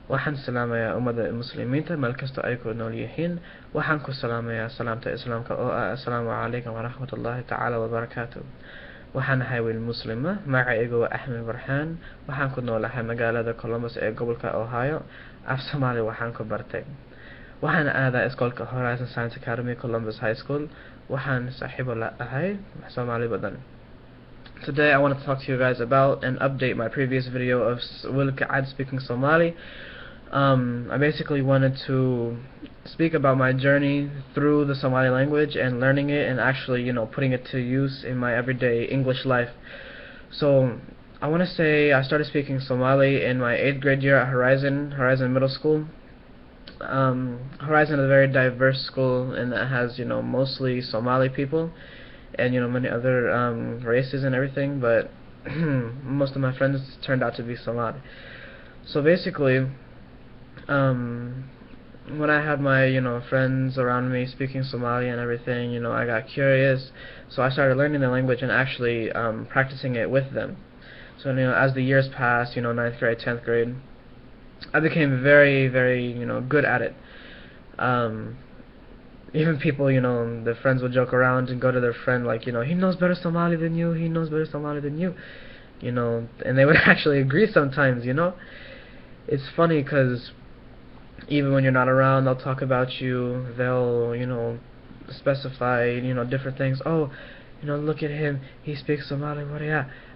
waxaan salaamayaa ummada muslimiinta meel kasta ay ku nool yihiin. Waxaan ku salaamayaa salaamta islaamka oo ah assalaamu calaykum waraxmatullaahi tacaala wabarakaatuh. Waxaan ahay wiil muslima, magacaygu waa Axmed Barxaan. Waxaan ku noolahay magaalada Columbus ee gobolka Ohio. Afsoomaali waxaan ku bartay. Waxaan aadaa iskoolka Horizon Science Academy Columbus High School. Waxaan saaxiibo la ahay Soomaali badan. Today I want to talk to you guys about and update my previous video of Wiil speaking Somali. I basically wanted to speak about my journey through the Somali language and learning it and actually, putting it to use in my everyday English life. So I want to say I started speaking Somali in my 8th grade year at Horizon Middle School. Horizon is a very diverse school, and that has, mostly Somali people and, many other races and everything, but most of my friends turned out to be Somali. So basically, when I had my friends around me speaking Somali and everything, I got curious, so I started learning the language and actually practicing it with them. So as the years passed, 9th grade, 10th grade, I became very, very good at it. Even people, the friends would joke around and go to their friend like, he knows better Somali than you, he knows better Somali than you, and they would actually agree sometimes. It's funny because even when you're not around, they'll talk about you, they'll, specify, different things. Oh, look at him, he speaks Somali,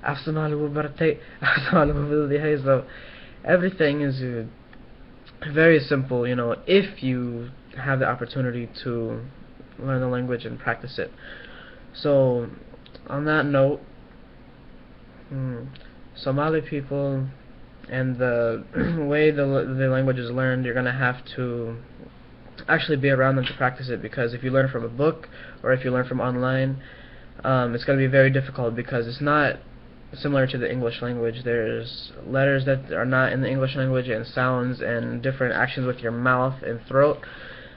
Afsomaligana, Bartay, Afsomaligana. So everything is very simple, if you have the opportunity to learn the language and practice it. So on that note, Somali people and the way the language is learned, you're going to have to actually be around them to practice it, because if you learn from a book or if you learn from online, it's going to be very difficult because it's not similar to the English language. There's letters that are not in the English language and sounds and different actions with your mouth and throat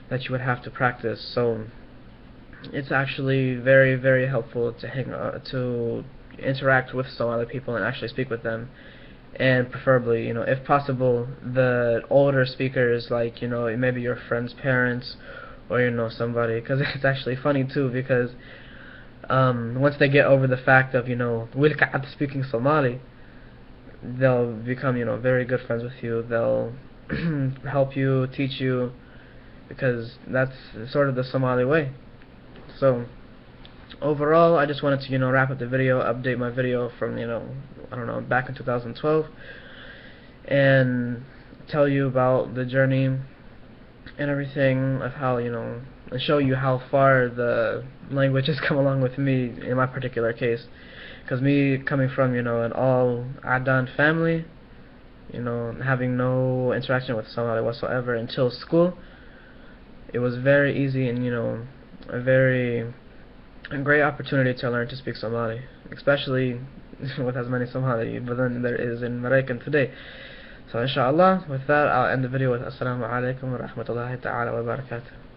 that you would have to practice. So it's actually very, very helpful to interact with Somali people and actually speak with them, and preferably, if possible, the older speakers, like, maybe your friend's parents or somebody, because it's actually funny too, because once they get over the fact of Wiil speaking Somali, they'll become very good friends with you. They'll help you, teach you, because that's sort of the Somali way. So overall, I just wanted to wrap up the video, update my video from I don't know, back in 2012, and tell you about the journey and everything of how and show you how far the language has come along with me in my particular case. Because me coming from an all Adan family, having no interaction with Somali whatsoever until school, it was very easy and a great opportunity to learn to speak Somali, especially with as many Somali than there is in Maraykan today. So inshallah, with that, I'll end the video with Assalamu alaikum wa rahmatullahi ta'ala wa barakatuh.